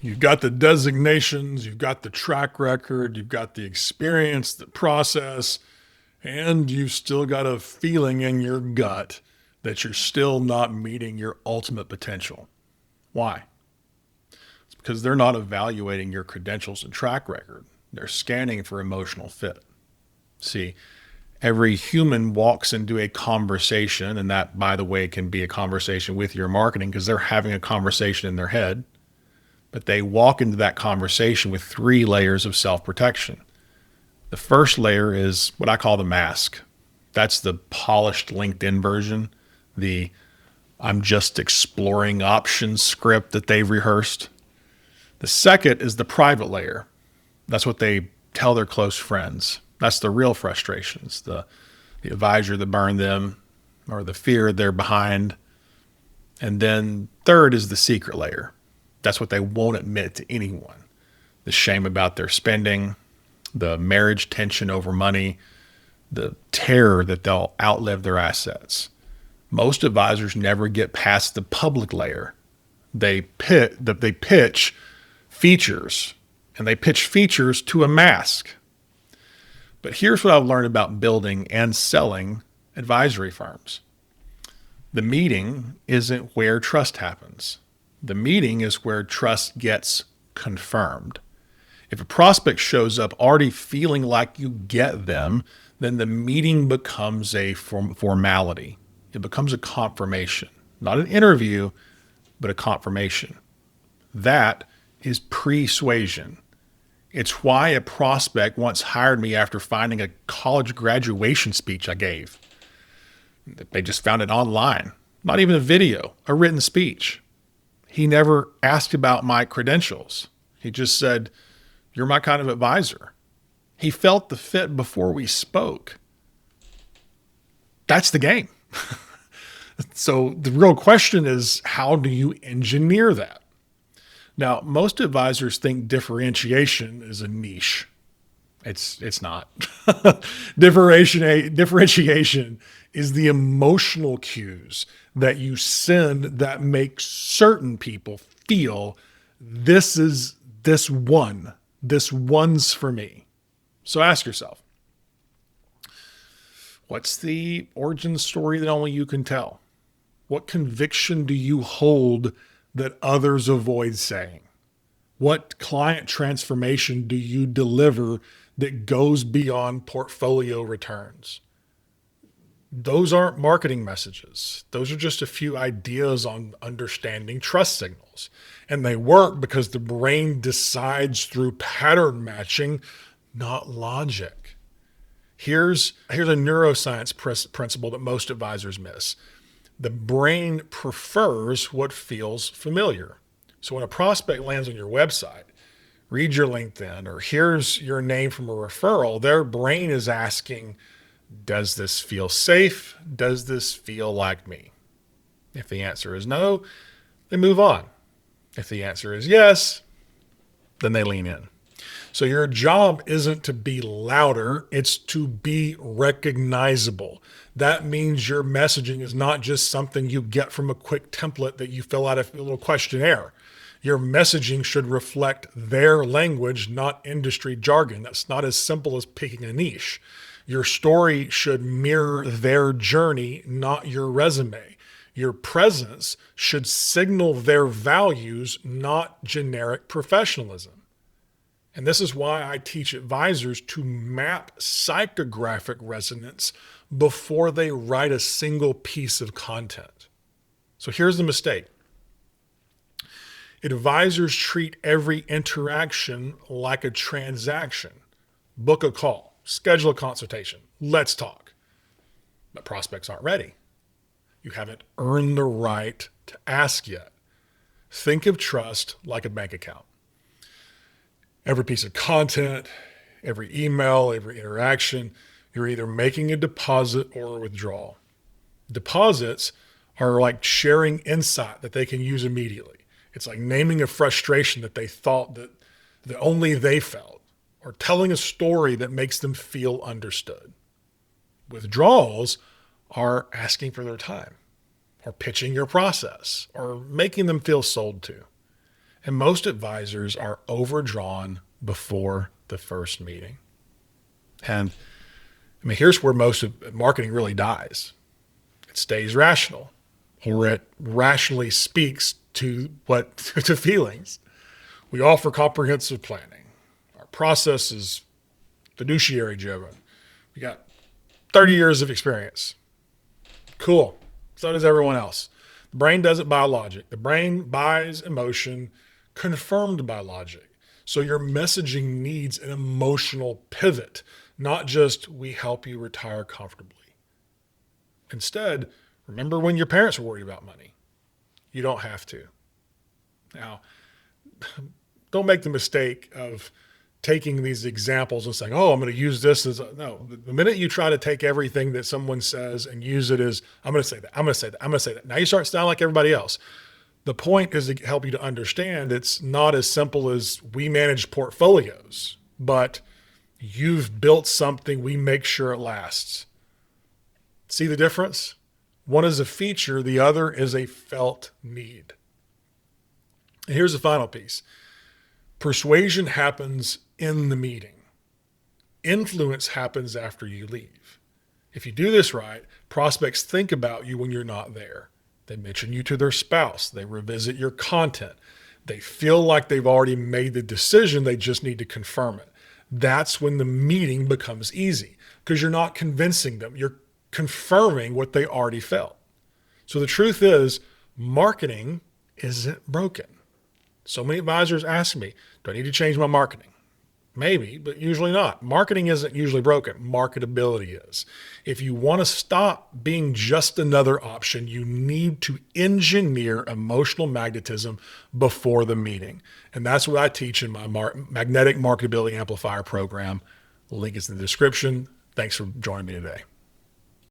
You've got the designations, you've got the track record, you've got the experience, the process, and you've still got a feeling in your gut that you're still not meeting your ultimate potential. Why? It's because they're not evaluating your credentials and track record. They're scanning for emotional fit. See, every human walks into a conversation, and that, by the way, can be a conversation with your marketing because they're having a conversation in their head, but they walk into that conversation with 3 layers of self-protection. The first layer is what I call the mask. That's the polished LinkedIn version, the I'm just exploring options script that they've rehearsed. The second is the private layer. That's what they tell their close friends. That's the real frustrations, the advisor that burned them, or the fear they're behind. And then third is the secret layer. That's what they won't admit to anyone. The shame about their spending, the marriage tension over money, the terror that they'll outlive their assets. Most advisors never get past the public layer. They pitch features, and they pitch features to a mask. But here's what I've learned about building and selling advisory firms. The meeting isn't where trust happens. The meeting is where trust gets confirmed. If a prospect shows up already feeling like you get them, then the meeting becomes a formality. It becomes a confirmation, not an interview, but a confirmation. That is presuasion. It's why a prospect once hired me after finding a college graduation speech I gave. They just found it online, not even a video, a written speech. He never asked about my credentials. He just said, "You're my kind of advisor." He felt the fit before we spoke. That's the game. So the real question is, how do you engineer that? Now, most advisors think differentiation is a niche. It's not. Differentiation is the emotional cues that you send that make certain people feel this one's for me. So ask yourself, what's the origin story that only you can tell? What conviction do you hold that others avoid saying? What client transformation do you deliver that goes beyond portfolio returns? Those aren't marketing messages. Those are just a few ideas on understanding trust signals. And they work because the brain decides through pattern matching, not logic. Here's a neuroscience principle that most advisors miss. The brain prefers what feels familiar. So when a prospect lands on your website, reads your LinkedIn, or hears your name from a referral, their brain is asking, does this feel safe? Does this feel like me? If the answer is no, they move on. If the answer is yes, then they lean in. So your job isn't to be louder, it's to be recognizable. That means your messaging is not just something you get from a quick template that you fill out a little questionnaire. Your messaging should reflect their language, not industry jargon. That's not as simple as picking a niche. Your story should mirror their journey, not your resume. Your presence should signal their values, not generic professionalism. And this is why I teach advisors to map psychographic resonance before they write a single piece of content. So here's the mistake. Advisors treat every interaction like a transaction. Book a call, schedule a consultation, let's talk. But prospects aren't ready. You haven't earned the right to ask yet. Think of trust like a bank account. Every piece of content, every email, every interaction, you're either making a deposit or a withdrawal. Deposits are like sharing insight that they can use immediately. It's like naming a frustration that they thought that only they felt, or telling a story that makes them feel understood. Withdrawals are asking for their time, or pitching your process, or making them feel sold to. And most advisors are overdrawn before the first meeting. And I mean, here's where most of marketing really dies. It stays rational, or it rationally speaks to to feelings. We offer comprehensive planning. Our process is fiduciary driven. We got 30 years of experience. Cool. So does everyone else. The brain doesn't buy logic. The brain buys emotion confirmed by logic. So your messaging needs an emotional pivot, not just we help you retire comfortably. Instead, remember when your parents were worried about money. You don't have to. Now, don't make the mistake of taking these examples and saying, oh, I'm going to use this as no. The minute you try to take everything that someone says and use it as, I'm going to say that, I'm going to say that, I'm going to say that. Now you start sounding like everybody else. The point is to help you to understand it's not as simple as we manage portfolios, but you've built something, we make sure it lasts. See the difference? One is a feature, the other is a felt need. And here's the final piece. Persuasion happens in the meeting. Influence happens after you leave. If you do this right, prospects think about you when you're not there. They mention you to their spouse. They revisit your content. They feel like they've already made the decision. They just need to confirm it. That's when the meeting becomes easy because you're not convincing them. You're confirming what they already felt. So the truth is, marketing isn't broken. So many advisors ask me, do I need to change my marketing? Maybe, but usually not. Marketing isn't usually broken. Marketability is. If you want to stop being just another option, you need to engineer emotional magnetism before the meeting. And that's what I teach in my Magnetic Marketability Amplifier program. Link is in the description. Thanks for joining me today.